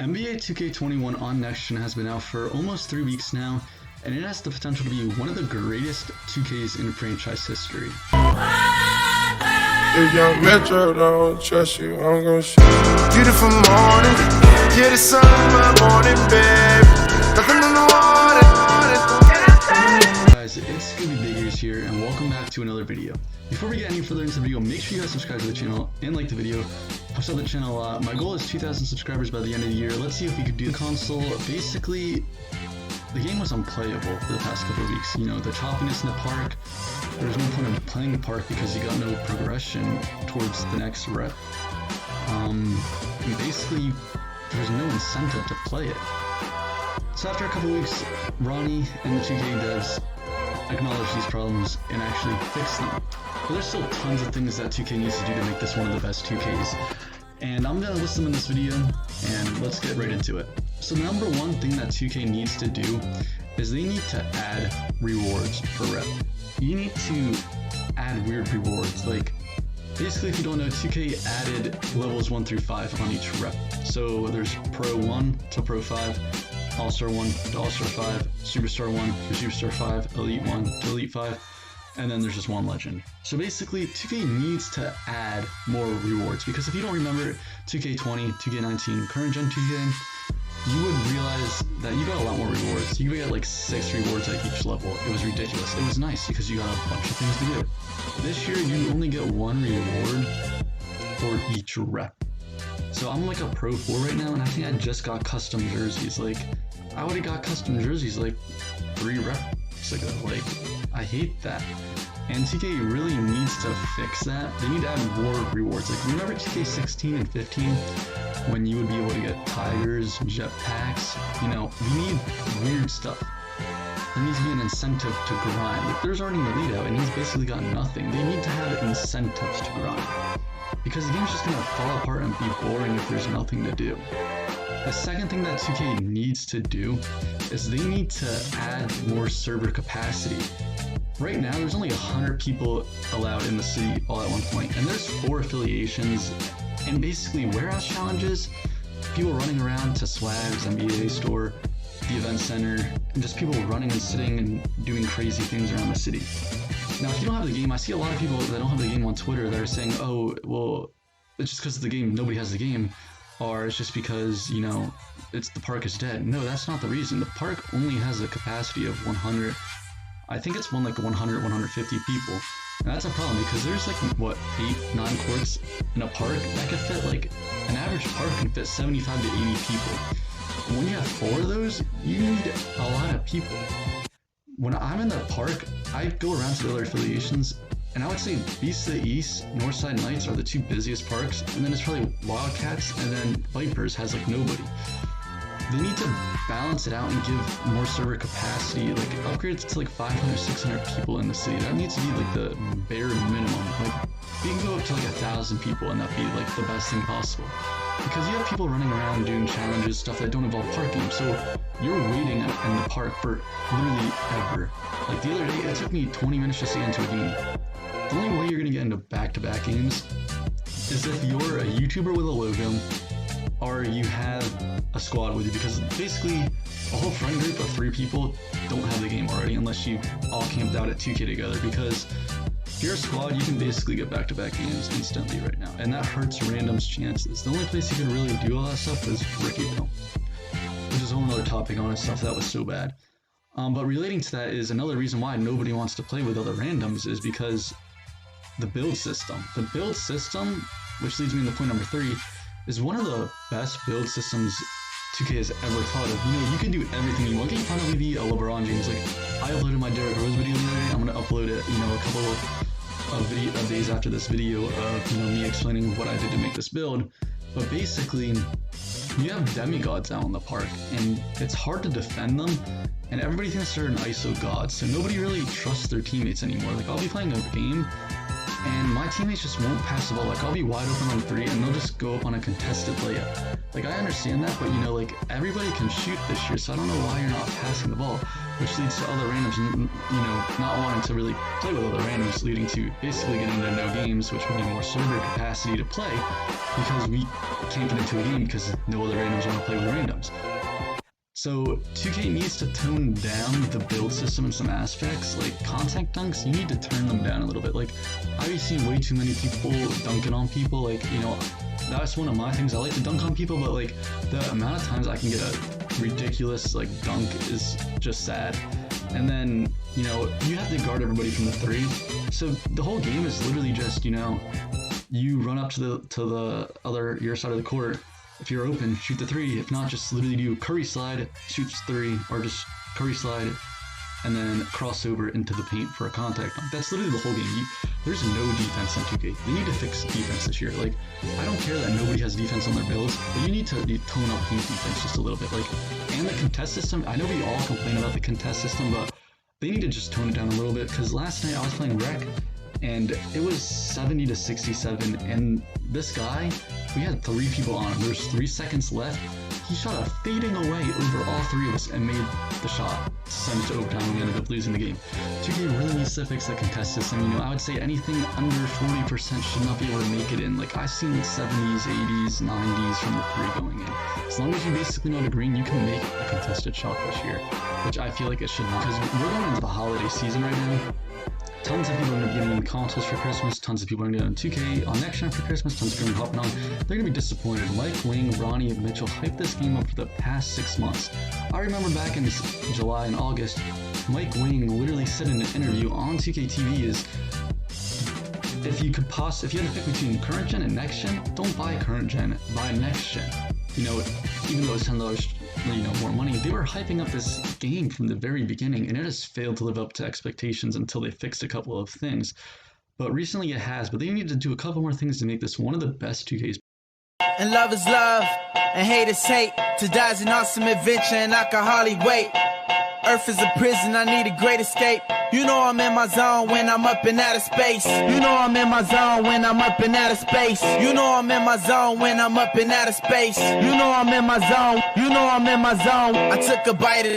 NBA 2K21 on next gen has been out for almost 3 weeks now, and it has the potential to be one of the greatest 2Ks in franchise history. If young Metro don't trust you, I'm gonna shoot you. Beautiful morning, yeah, the sun in my morning, babe. Nothing in the water. Guys, it's ScoobyBigEars here, and welcome back to another video. Before we get any further into the video, make sure you guys subscribe to the channel and like the video. Helps out the channel a lot. My goal is 2,000 subscribers by the end of the year. Let's see if we could do the console. Basically, the game was unplayable for the past couple of weeks. You know, the choppiness in the park. There's no point in playing the park because you got no progression towards the next rep. And basically, there's no incentive to play it. So after a couple of weeks, Ronnie and the 2K devs acknowledge these problems and actually fix them. But there's still tons of things that 2K needs to do to make this one of the best 2Ks. And I'm going to list them in this video, and let's get right into it. So the number one thing that 2K needs to do is they need to add rewards per rep. You need to add weird rewards. Like, basically, if you don't know, 2K added levels 1 through 5 on each rep. So there's Pro 1 to Pro 5, All-Star 1 to All-Star 5, Superstar 1 to Superstar 5, Elite 1 to Elite 5, and then there's just one Legend. So basically, 2K needs to add more rewards, because if you don't remember 2K20, 2K19, current gen 2K, you would realize that you got a lot more rewards. You get like 6 rewards at each level. It was ridiculous. It was nice because you got a bunch of things to do. This year, you only get 1 reward for each rep. So I'm like a Pro 4 right now, and I think I just got custom jerseys. Like, I would've got custom jerseys like 3 reps ago. Like, I hate that. And 2K really needs to fix that. They need to add more rewards. Like, remember 2K16 and 15 when you would be able to get tigers, jetpacks? You know, we need weird stuff. There needs to be an incentive to grind. Like, there's already an elite out, and he's basically got nothing. They need to have incentives to grind, because the game's just gonna fall apart and be boring if there's nothing to do. The second thing that 2K needs to do is they need to add more server capacity. Right now, there's only 100 people allowed in the city all at one point, and there's 4 affiliations, and basically warehouse challenges, people running around to Swag's NBA store, the event center, and just people running and sitting and doing crazy things around the city. Now, if you don't have the game, I see a lot of people that don't have the game on Twitter that are saying, oh, well, it's just because of the game, nobody has the game, or it's just because, you know, the park is dead. No, that's not the reason. The park only has a capacity of 100. I think it's 150 people. And that's a problem, because there's like, what, 8, 9 courts in a park that could fit, like, an average park can fit 75 to 80 people. When you have 4 of those, you need a lot of people. When I'm in the park, I go around to the other affiliations, and I would say Beast of the East, Northside Knights are the 2 busiest parks, and then it's probably Wildcats, and then Vipers has like nobody. They need to balance it out and give more server capacity, like upgrade it to like 500, 600 people in the city. That needs to be like the bare minimum. Like, we can go up to like 1,000 people and that'd be like the best thing possible. Because you have people running around doing challenges, stuff that don't involve parking, so you're waiting in the park for literally ever. Like the other day, it took me 20 minutes just to get into a game. The only way you're gonna get into back-to-back games is if you're a YouTuber with a logo, or you have a squad with you, because basically a whole friend group of 3 people don't have the game already unless you all camped out at 2K together, because if you're a squad, you can basically get back-to-back games instantly right now, and that hurts random's chances. The only place you can really do all that stuff is Rickyville, which is a whole other topic on stuff that was so bad. But relating to that is another reason why nobody wants to play with other randoms is because the build system. The build system, which leads me to point number 3, is one of the best build systems 2K has ever thought of. You know, you can do everything you want. You can finally be a LeBron James. Like, I uploaded my Derrick Rose video the other day. I'm gonna upload it, you know, a couple of days after this video of, you know, me explaining what I did to make this build. But basically, you have demigods out in the park, and it's hard to defend them, and everybody thinks they're an ISO god, so nobody really trusts their teammates anymore. Like, I'll be playing a game, and my teammates just won't pass the ball. Like, I'll be wide open on 3, and they'll just go up on a contested layup. Like, I understand that, but, you know, like, everybody can shoot this year, so I don't know why you're not passing the ball. which leads to other randoms, you know, not wanting to really play with other randoms, leading to basically getting into no games, which we need more server capacity to play because we can't get into a game because no other randoms want to play with randoms. So 2K needs to tone down the build system in some aspects, like contact dunks, you need to turn them down a little bit. Like, I've seen way too many people dunking on people, like, you know, that's one of my things, I like to dunk on people, but like, the amount of times I can get a ridiculous, like, dunk is just sad. And then, you know, you have to guard everybody from the three, so the whole game is literally just, you know, you run up to the other, your side of the court. If you're open, shoot the three. If not, just literally do curry slide, shoots three, or just curry slide, and then cross over into the paint for a contact dunk. That's literally the whole game. There's no defense in 2K. They need to fix defense this year. Like, I don't care that nobody has defense on their builds, but you need to tone up paint defense just a little bit. Like, and the contest system, I know we all complain about the contest system, but they need to just tone it down a little bit, because last night I was playing Rec, and it was 70 to 67, and this guy, we had 3 people on him. There's 3 seconds left. He shot a fading away over all 3 of us and made the shot to send it to overtime, and we ended up losing the game. 2K really needs to fix the contest system. You know, I would say anything under 40% should not be able to make it in. Like, I've seen 70s, 80s, 90s from the 3 going in. As long as you basically know the green, you can make a contested shot this year, which I feel like it should not, because we're going into the holiday season right now. Tons of people are going to be getting in consoles for Christmas, tons of people are going to get on 2K on next gen for Christmas, tons of people are going to be hopping on. They're going to be disappointed. Mike Wing, Ronnie, and Mitchell hyped this game up for the past 6 months. I remember back in July and August, Mike Wing literally said in an interview on 2K TV is, if you had to pick between current gen and next gen, don't buy current gen, buy next gen. You know, even though it's $10, you know, more money, they were hyping up this game from the very beginning, and it has failed to live up to expectations until they fixed a couple of things. But recently it has, but they need to do a couple more things to make this one of the best 2Ks. And love is love, and hate is hate. To die is an awesome adventure, and I can hardly wait. Earth is a prison, I need a great escape. You know I'm in my zone when I'm up in outer space. You know I'm in my zone when I'm up in outer space. You know I'm in my zone when I'm up in outer space. You know I'm in my zone. You know I'm in my zone. I took a bite of